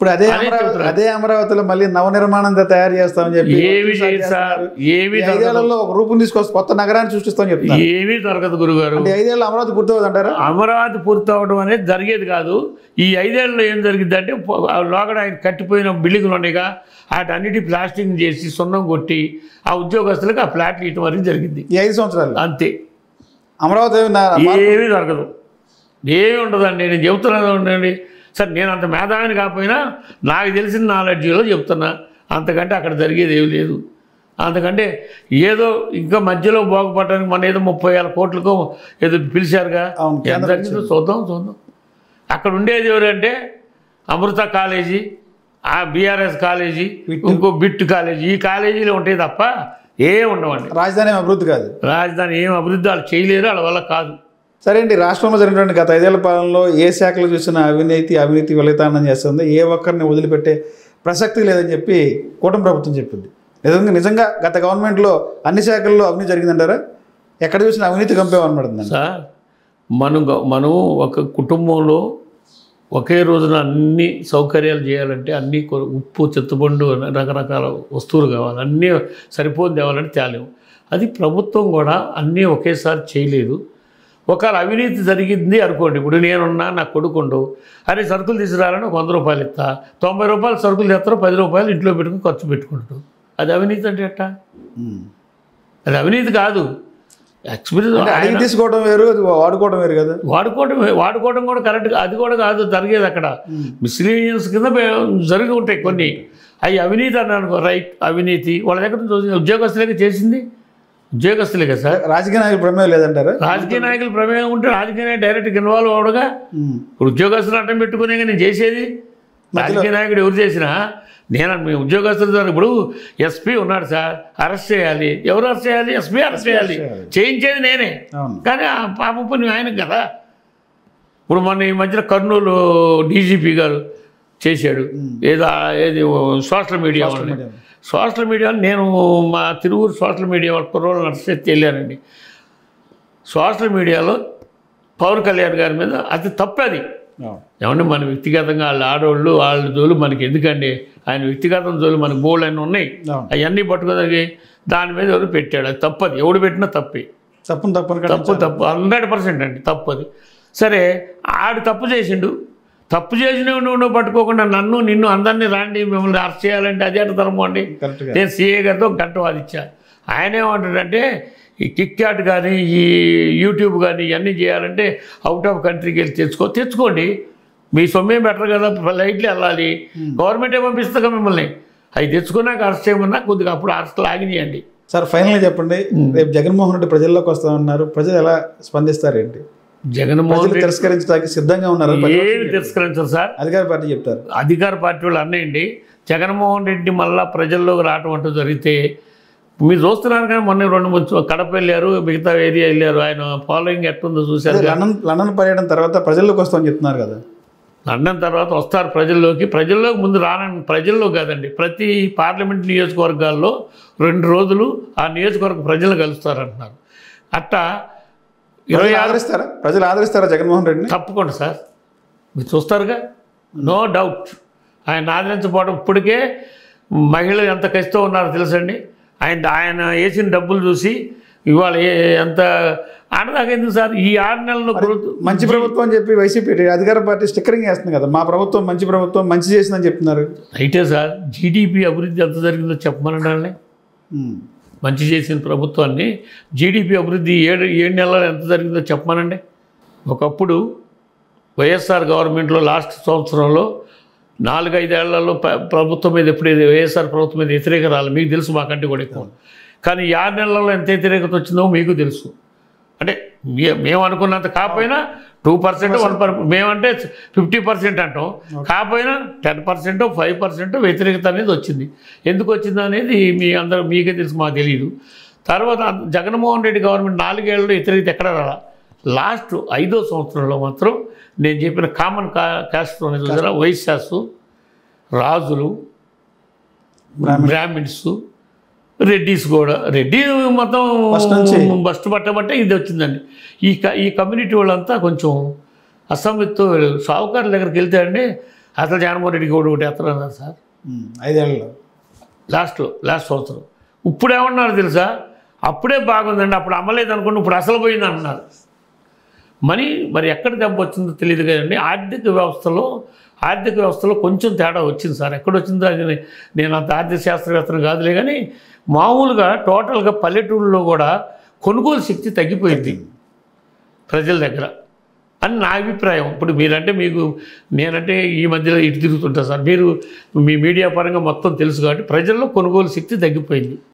ఇప్పుడు అదే అమరావతిలో మళ్ళీ నవనిర్మాణం తయారు చేస్తామని చెప్పి ఐదేళ్లలో ఒక రూపం తీసుకొస్తే కొత్త నగరాన్ని సృష్టిస్తామని చెప్తున్నారు. ఏమీ జరగదు గురుగారు. అంటే 5 ఏళ్ళు అమరావతి పూర్తవుతుంది అంటారా? అమరావతి పూర్తవడం అనేది జరిగేది కాదు. ఈ 5 ఏళ్ళలో ఏం జరిగింది అంటే లోగడ ఆయన కట్టిపోయిన బిల్డింగ్లు ఉన్నాయిగా వాటన్నిటి ప్లాస్టింగ్ చేసి సున్నం కొట్టి ఆ ఉద్యోగస్తులకు ఆ ఫ్లాట్లు ఇవ్వడం వరకు జరిగింది ఈ 5 సంవత్సరాలు. అంతే. అమరావతి ఏమీ జరగదు, ఏమీ ఉండదండి. నేను చెబుతున్నాను ఉండండి సార్, నేను అంత మేధావిని కాకపోయినా నాకు తెలిసిన నాలెడ్జ్లో చెప్తున్నా. అంతకంటే అక్కడ జరిగేది ఏమి లేదు. అంతకంటే ఏదో ఇంకా మధ్యలో బాగుపడడానికి మన ఏదో 30,000 కోట్లకో ఏదో పిలిచారుగా, ఎంత జరిగిందో చూద్దాం. అక్కడ ఉండేది ఎవరంటే అమృత కాలేజీ, ఆ బీఆర్ఎస్ కాలేజీ, ఇంకో బిట్ కాలేజీ, ఈ కాలేజీలు ఉంటాయి తప్ప ఏం ఉండవండి. రాజధాని అభివృద్ధి కాదు. రాజధాని ఏం అభివృద్ధి వాళ్ళు చేయలేరు, వాళ్ళ వల్ల కాదు. సరే అండి, రాష్ట్రంలో జరిగినటువంటి గత 5 ఏళ్ల పాలనలో ఏ శాఖలు చూసినా అవినీతి వెలితానం చేస్తుంది, ఏ ఒక్కరిని వదిలిపెట్టే ప్రసక్తి లేదని చెప్పి కూటమి ప్రభుత్వం చెప్పింది. నిజంగా గత గవర్నమెంట్లో అన్ని శాఖల్లో అవినీతి జరిగిందంటారా? ఎక్కడ చూసినా అవినీతి కంపేమనబడుతుంది సార్. మనం ఒక కుటుంబంలో ఒకే రోజున అన్ని సౌకర్యాలు చేయాలంటే అన్నీ ఉప్పు, చెత్తబండు, రకరకాల వస్తువులు కావాలి, అన్నీ సరిపోని తేవాలంటే తేలేము. అది ప్రభుత్వం కూడా అన్నీ ఒకేసారి చేయలేదు. ఒకవేళ అవినీతి జరిగింది అనుకోండి, ఇప్పుడు నేనున్నా నా కొడుకుండు, అరే సరుకులు తీసుకురాలని 100 రూపాయలు ఇస్తా, 90 రూపాయలు సరుకులు తెస్తారో 10 రూపాయలు ఇంట్లో పెట్టుకుని ఖర్చు పెట్టుకుంటాడు. అది అవినీతి అంటే ఎట్టా? అది అవినీతి కాదు. ఎక్స్పీరియన్స్ తీసుకోవడం వేరు, అది వాడుకోవడం వేరు కదా. వాడుకోవడం కూడా కరెక్ట్గా అది కూడా కాదు జరిగేది. అక్కడ మిస్లీనియన్స్ కింద జరిగి ఉంటాయి కొన్ని. అవి అవినీతి అన్నాను, రైట్. అవినీతి వాళ్ళ దగ్గర ఉద్యోగస్తులే చేసింది, ఉద్యోగస్తులే కదా సార్. రాజకీయ నాయకుల ప్రమేయం లేదంటారా? రాజకీయ నాయకుల ప్రమేయం ఉంటే రాజకీయ నాయకులు డైరెక్ట్గా ఇన్వాల్వ్ అవడుగా. ఇప్పుడు ఉద్యోగస్తులు అడ్డం పెట్టుకునే నేను చేసేది. రాజకీయ నాయకుడు ఎవరు చేసినా నేను మీ ఉద్యోగస్తుల ద్వారా ఇప్పుడు ఎస్పీ ఉన్నాడు సార్, అరెస్ట్ చేయాలి. ఎవరు అరెస్ట్ చేయాలి? ఎస్పీ అరెస్ట్ చేయాలి. చేయించేది నేనే, కానీ ఆ పాప పని ఆయనకు కదా. ఇప్పుడు మన ఈ మధ్యన కర్నూలు డీజీపీ గారు చేశాడు ఏది సోషల్ మీడియా నేను మా తిరువురు సోషల్ మీడియా కుర్రోళ్ళు నడిచేసి వెళ్ళానండి. సోషల్ మీడియాలో పవన్ కళ్యాణ్ గారి మీద అది తప్పది. ఏమంటే మన వ్యక్తిగతంగా వాళ్ళ ఆడవాళ్ళు వాళ్ళ జోలు మనకి ఎందుకండి, ఆయన వ్యక్తిగతం జోలు మనకు బోల్డ్ అని ఉన్నాయి, అవన్నీ పట్టుకోదానికి దాని మీద ఎవరు పెట్టాడు. అది తప్పది, ఎవడు పెట్టినా తప్పే. తప్పు 100% అండి, తప్పది. సరే ఆడు తప్పు చేసిండు, తప్పు చేసిన నువ్వు పట్టుకోకుండా నిన్ను అందరినీ రాండి మిమ్మల్ని అరెస్ట్ చేయాలంటే అదే తరము అండి. నేను సీఏ గారితో గంట వాదిచ్చాను. ఆయన ఏమంటాడంటే ఈ కిక్యాట్ కానీ ఈ యూట్యూబ్ కానీ ఇవన్నీ చేయాలంటే అవుట్ ఆఫ్ కంట్రీకి వెళ్ళి తెచ్చుకోండి, మీ సొమ్మేం బెటర్ కదా, లైట్లు వెళ్ళాలి, గవర్నమెంటే పంపిస్తుందిగా మిమ్మల్ని. అవి తెచ్చుకున్నాక అరెస్ట్ చేయమన్నా కొద్దిగా అప్పుడు అరెస్ట్లు ఆగినాయండి. సార్ ఫైనల్గా చెప్పండి, రేపు జగన్మోహన్ రెడ్డి ప్రజల్లోకి వస్తామన్నారు, ప్రజలు ఎలా స్పందిస్తారేంటి? జగన్మోహన్ రెడ్డి తిరస్కరించడానికి సిద్ధంగా ఉన్నారు. ఏమి తిరస్కరించారు సార్? అధికార పార్టీ చెప్తారు. అధికార పార్టీ వాళ్ళు అన్నాయండి. జగన్మోహన్ రెడ్డి మళ్ళీ ప్రజల్లోకి రావటం అంటూ జరిగితే మీరు చూస్తున్నారు కానీ మొన్న 2-3 కడప వెళ్ళారు, మిగతా ఏరియా వెళ్ళారు. ఆయన ఫాలోయింగ్ ఎట్టుందో చూశారు. లండన్ పర్యటన తర్వాత ప్రజల్లోకి వస్తామని చెప్తున్నారు కదా. లండన్ తర్వాత వస్తారు ప్రజల్లోకి ముందు రానండి. ప్రజల్లో కాదండి, ప్రతి పార్లమెంట్ నియోజకవర్గాల్లో 2 రోజులు ఆ నియోజకవర్గ ప్రజలు కలుస్తారంటున్నారు. అట్టా ప్రజలు ఆదరిస్తారా జగన్మోహన్ రెడ్డిని? తప్పకుండా సార్, మీరు చూస్తారుగా, నో డౌట్. ఆయన ఆదరించకపోవడం ఇప్పటికే మహిళలు ఎంత కష్టం ఉన్నారో తెలుసండి. ఆయన వేసిన డబ్బులు చూసి ఇవాళ ఎంత ఆడదాకా ఎందుకు సార్ ఈ 6 నెలల్లో మంచి ప్రభుత్వం అని చెప్పి వైసీపీ అధికార పార్టీ స్టిక్కరింగ్ వేస్తుంది కదా, మా ప్రభుత్వం మంచి ప్రభుత్వం, మంచి చేసిందని చెప్తున్నారు. అయితే సార్ జీడిపి అభివృద్ధి ఎంత జరిగిందో చెప్పమనండి. మంచి చేసిన ప్రభుత్వాన్ని జీడిపి అభివృద్ధి 7 నెలలు ఎంత జరిగిందో చెప్పమనండి. ఒకప్పుడు వైఎస్ఆర్ గవర్నమెంట్లో లాస్ట్ సంవత్సరంలో 4-5 ఏళ్లలో ప్రభుత్వం మీద ఎప్పుడైతే వైఎస్ఆర్ ప్రభుత్వం మీద వ్యతిరేకత రాలి మీకు తెలుసు, మాకంటే కూడా ఎక్కువ. కానీ 6 నెలల్లో ఎంత వ్యతిరేకత వచ్చిందో మీకు తెలుసు. అంటే మేము అనుకున్నంత కాకపోయినా 2%, 1%, మేమంటే 50% అంటాం, కాకపోయినా 10%, 5% వ్యతిరేకత అనేది వచ్చింది. ఎందుకు వచ్చింది అనేది మీకే తెలుసు, మాకు తెలియదు. తర్వాత జగన్మోహన్ రెడ్డి గవర్నమెంట్ 4 ఏళ్ళలో వ్యతిరేకత ఎక్కడ రాలా. లాస్ట్ 5వ సంవత్సరంలో మాత్రం నేను చెప్పిన కామన్ క్యాస్ట్ అనేది చూసారా, వైశ్యాసు, రాజులు, బ్రాహ్మిన్స్, రెడ్డీస్ కూడా, రెడ్డి మొత్తం బస్ట్ పట్టబట్టే ఇది వచ్చిందండి. ఈ కమ్యూనిటీ వాళ్ళంతా కొంచెం అసంతృప్తితో సావుకారుల దగ్గరికి వెళ్తే అండి అసలు జగన్మోహన్ రెడ్డికి ఒకటి ఎత్తన్నారు సార్ 5 ఏళ్ళలో. లాస్ట్ సంవత్సరం. ఇప్పుడు ఏమన్నారు తెలుసా, అప్పుడే బాగుందండి, అప్పుడు అమ్మలేదు అనుకోండి, ఇప్పుడు అసలు పోయింది అంటున్నారు. మరి ఎక్కడ దెబ్బ వచ్చిందో తెలియదు కదండి. ఆర్థిక వ్యవస్థలో కొంచెం తేడా వచ్చింది సార్. ఎక్కడ వచ్చిందో అది నేను అంత ఆర్థిక శాస్త్రవేత్తను కాదులే, కానీ మామూలుగా టోటల్గా పల్లెటూళ్ళలో కూడా కొనుగోలు శక్తి తగ్గిపోయింది ప్రజల దగ్గర అని నా అభిప్రాయం. ఇప్పుడు నేనంటే ఈ మధ్యలో ఇటు తిరుగుతుంటా సార్, మీరు మీ మీడియా పరంగా మొత్తం తెలుసు కాబట్టి ప్రజల్లో కొనుగోలు శక్తి తగ్గిపోయింది.